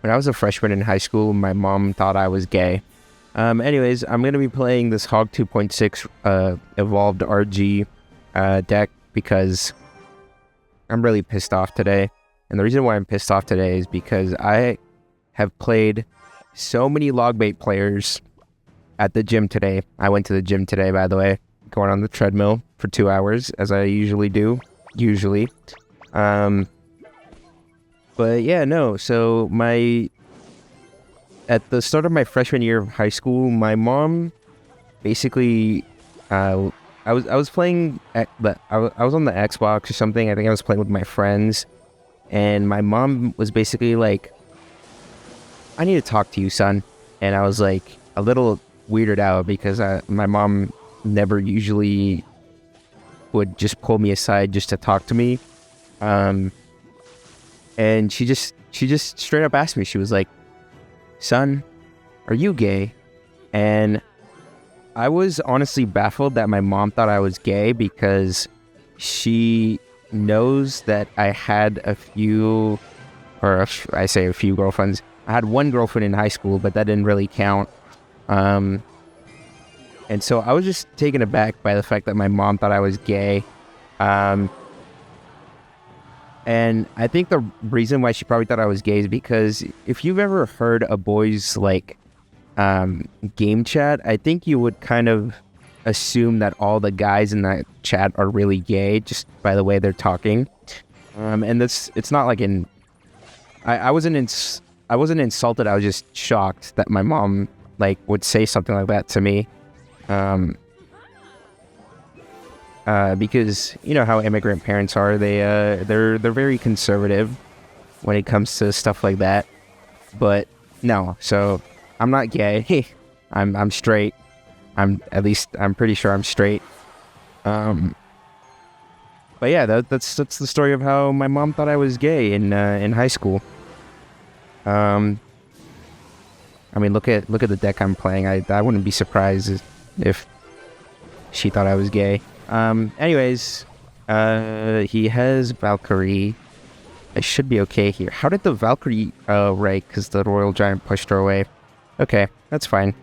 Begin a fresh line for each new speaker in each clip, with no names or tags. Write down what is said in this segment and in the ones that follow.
When I was a freshman in high school, my mom thought I was gay. Anyways, I'm going to be playing this Hog 2.6 Evolved RG deck because I'm really pissed off today. And the reason why I'm pissed off today is because I have played so many Logbait players at the gym today. I went to the gym today, by the way, going on the treadmill for 2 hours, as I usually do. But yeah, no. So at the start of my freshman year of high school, my mom basically, I was playing, I was on the Xbox or something. I think I was playing with my friends, and my mom was basically like, "I need to talk to you, son." And I was like a little weirded out because my mom never usually would just pull me aside just to talk to me. And she just straight up asked me. She was like, "Son, are you gay?" And I was honestly baffled that my mom thought I was gay because she knows that I had a few girlfriends. I had one girlfriend in high school, but that didn't really count. And so I was just taken aback by the fact that my mom thought I was gay. And I think the reason why she probably thought I was gay is because if you've ever heard a boy's game chat, I think you would kind of assume that all the guys in that chat are really gay just by the way they're talking. And it's not like I wasn't insulted. I was just shocked that my mom would say something like that to me. Because you know how immigrant parents are. They're very conservative when it comes to stuff like that. But no, so I'm not gay. I'm straight. I'm pretty sure I'm straight. But yeah, that's the story of how my mom thought I was gay in high school. I mean, look at the deck I'm playing. I wouldn't be surprised if she thought I was gay. Anyways, he has Valkyrie. I should be okay here. How did the Valkyrie right? Because the Royal Giant pushed her away. Okay, that's fine.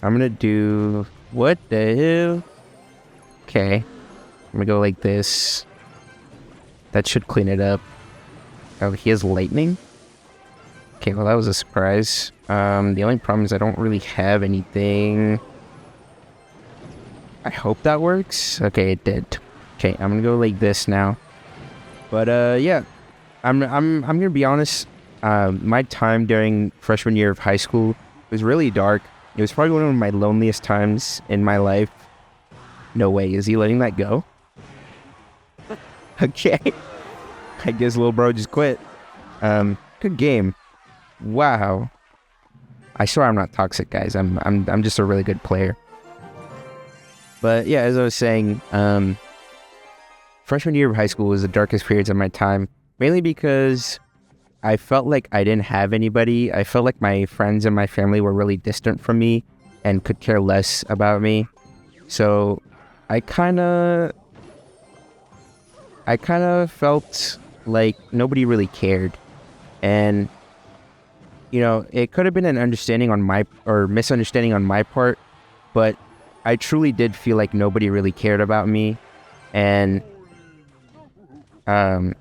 I'm gonna do... What the hell? Okay. I'm gonna go like this. That should clean it up. Oh, he has lightning? Okay, well that was a surprise. The only problem is I don't really have anything. I hope that works. Okay, it did. Okay, I'm gonna go like this now. But yeah, I'm gonna be honest. My time during freshman year of high school was really dark. It was probably one of my loneliest times in my life. No way, is he letting that go? Okay, I guess little bro just quit. Good game. Wow. I swear I'm not toxic, guys. I'm just a really good player. But yeah, as I was saying, freshman year of high school was the darkest periods of my time, mainly because I felt like I didn't have anybody. I felt like my friends and my family were really distant from me and could care less about me. So I kind of felt like nobody really cared. And, you know, it could have been an misunderstanding on my part, but I truly did feel like nobody really cared about me, and I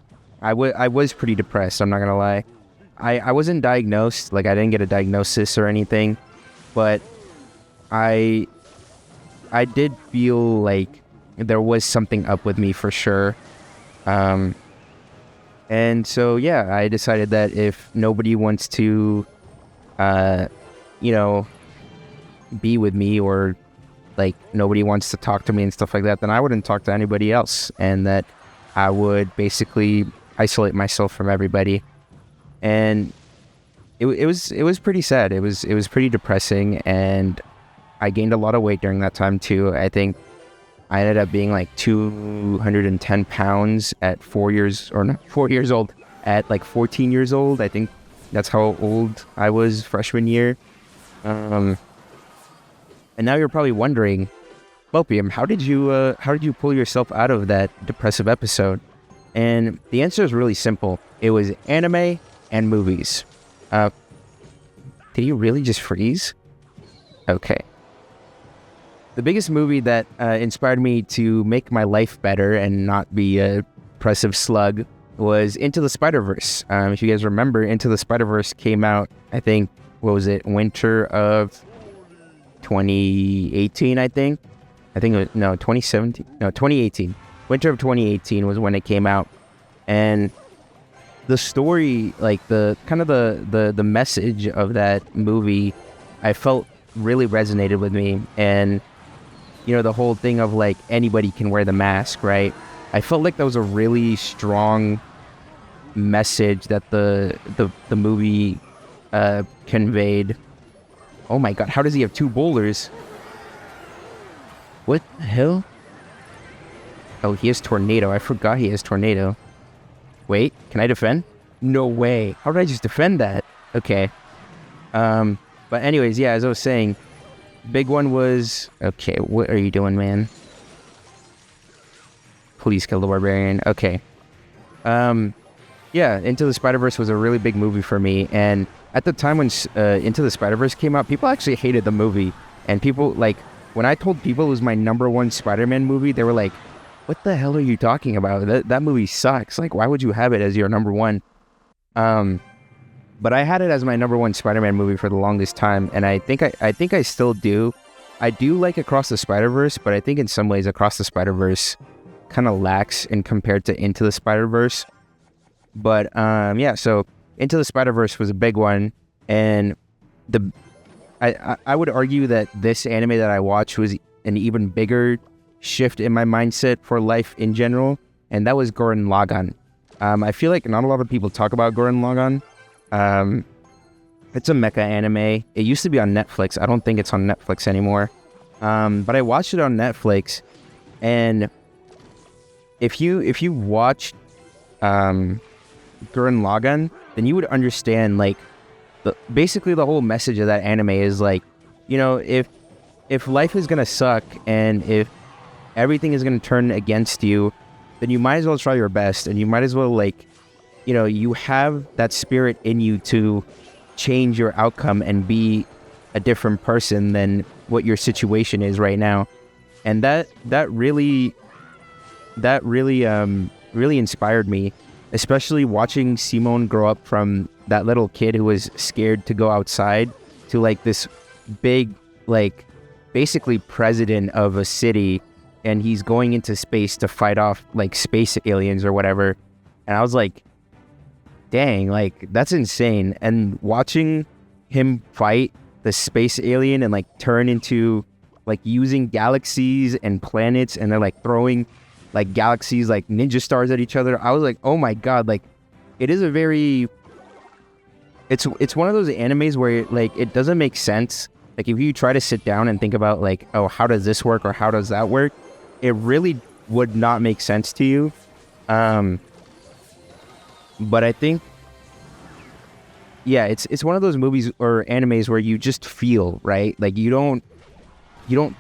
was pretty depressed. I'm not gonna lie. I wasn't diagnosed, I didn't get a diagnosis or anything, but I did feel like there was something up with me for sure. And so yeah, I decided that if nobody wants to, be with me, or nobody wants to talk to me and stuff like that, then I wouldn't talk to anybody else, and that I would basically isolate myself from everybody. And it was pretty sad. It was pretty depressing, and I gained a lot of weight during that time too. I think I ended up being 210 pounds at 4 years, or not 4 years old, at 14 years old. I think that's how old I was freshman year. And now you're probably wondering, Mopium, how did you pull yourself out of that depressive episode? And the answer is really simple. It was anime and movies. Uh, did he really just freeze? Okay. The biggest movie that inspired me to make my life better and not be a oppressive slug was Into the Spider-Verse. If you guys remember, Into the Spider-Verse came out, I think, what was it, winter of 2018, I think? I think it was, no, 2017? No, 2018. Winter of 2018 was when it came out. And the story, like the kind of the message of that movie, I felt really resonated with me. And the whole thing of like anybody can wear the mask, right? I felt like that was a really strong message that the movie conveyed. Oh my god, how does he have two boulders? What the hell? Oh, he has tornado. I forgot he has tornado. Wait, can I defend? No way. How did I just defend that? Okay. But anyways, yeah, as I was saying, big one was... Okay, what are you doing, man? Please kill the barbarian. Okay. Yeah, Into the Spider-Verse was a really big movie for me, and at the time when Into the Spider-Verse came out, people actually hated the movie, and people, like, when I told people it was my #1 Spider-Man movie, they were like, what the hell are you talking about? That movie sucks. Like, why would you have it as your #1? But I had it as my #1 Spider-Man movie for the longest time, and I think I still do. I do like Across the Spider-Verse, but I think in some ways Across the Spider-Verse kind of lacks in compared to Into the Spider-Verse. But yeah, so Into the Spider-Verse was a big one, and I would argue that this anime that I watched was an even bigger shift in my mindset for life in general, and that was Gurren Lagann. I feel like not a lot of people talk about Gurren Lagann. It's a mecha anime. It used to be on Netflix. I don't think it's on Netflix anymore. But I watched it on Netflix, and if you watched Gurren Lagann, then you would understand, like, basically the whole message of that anime is like, if life is gonna suck and if everything is gonna turn against you, then you might as well try your best, and you might as well, like, you have that spirit in you to change your outcome and be a different person than what your situation is right now. And that really inspired me, especially watching Simone grow up from that little kid who was scared to go outside to, like, this big, like, basically president of a city, and he's going into space to fight off, like, space aliens or whatever. And I was like, dang, like, that's insane. And watching him fight the space alien and, like, turn into, like, using galaxies and planets, and they're, like, throwing, like, galaxies, like, ninja stars at each other. I was like, oh my god, like, it is a very... It's one of those animes where, like, it doesn't make sense. Like, if you try to sit down and think about, like, oh, how does this work or how does that work, it really would not make sense to you. But I think, yeah, it's one of those movies or animes where you just feel, right? Like, you don't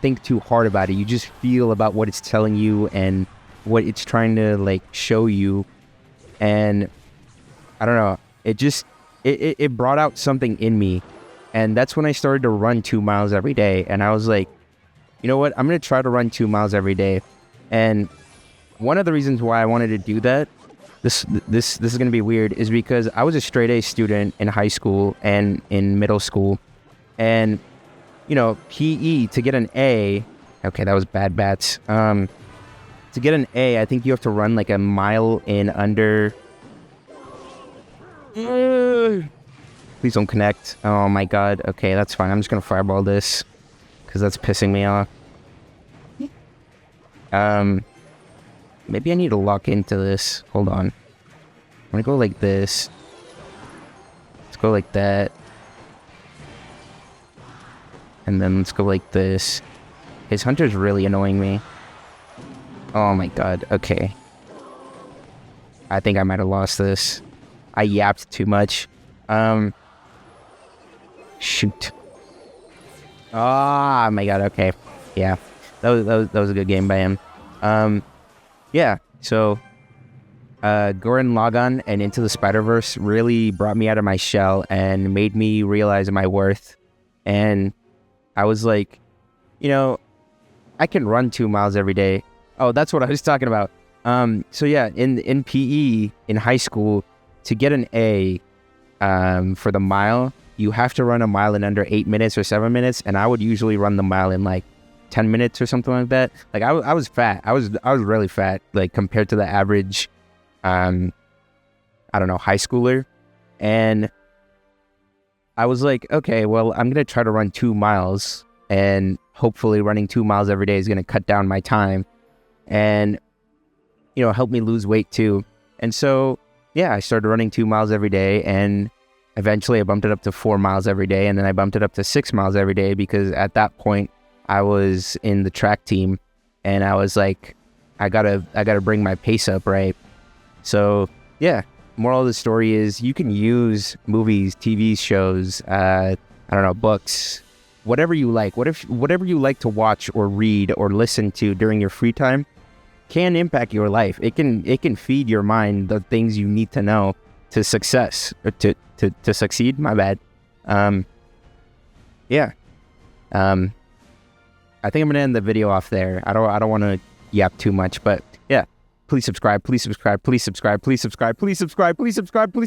think too hard about it. You just feel about what it's telling you and what it's trying to, like, show you. And I don't know, it brought out something in me. And that's when I started to run 2 miles every day. And I was like, you know what? I'm going to try to run 2 miles every day. And one of the reasons why I wanted to do that, this is going to be weird, is because I was a straight A student in high school and in middle school. And, PE, to get an A, okay, that was bad bats. To get an A, I think you have to run like a mile in under... Please don't connect. Oh my god. Okay, that's fine. I'm just going to fireball this, because that's pissing me off. Maybe I need to lock into this. Hold on. I'm gonna go like this. Let's go like that. And then let's go like this. His hunter's really annoying me. Oh my god. Okay. I think I might have lost this. I yapped too much. Shoot. Oh my god. Okay. Yeah. That was a good game by him. Yeah, so Gurren Lagann and Into the Spider-Verse really brought me out of my shell and made me realize my worth. And I was like, you know, I can run 2 miles every day. Oh, that's what I was talking about. So yeah, in PE in high school, to get an A for the mile, you have to run a mile in under 8 minutes or 7 minutes, and I would usually run the mile in like 10 minutes or something like that. Like I was fat. I was really fat, like compared to the average, I don't know, high schooler. And I was like, okay, well, I'm gonna try to run 2 miles, and hopefully running 2 miles every day is gonna cut down my time, and help me lose weight too. And so yeah, I started running 2 miles every day, and eventually I bumped it up to 4 miles every day, and then I bumped it up to 6 miles every day, because at that point I was in the track team, and I was like, I gotta bring my pace up, right? So yeah, moral of the story is you can use movies, TV shows, I don't know, books, whatever you like. Whatever you like to watch or read or listen to during your free time can impact your life. It can feed your mind the things you need to know to success, or to succeed. My bad. Yeah. I think I'm gonna end the video off there. I don't want to yap too much, but yeah. Please subscribe. Please subscribe. Please subscribe. Please subscribe. Please subscribe. Please subscribe. Please.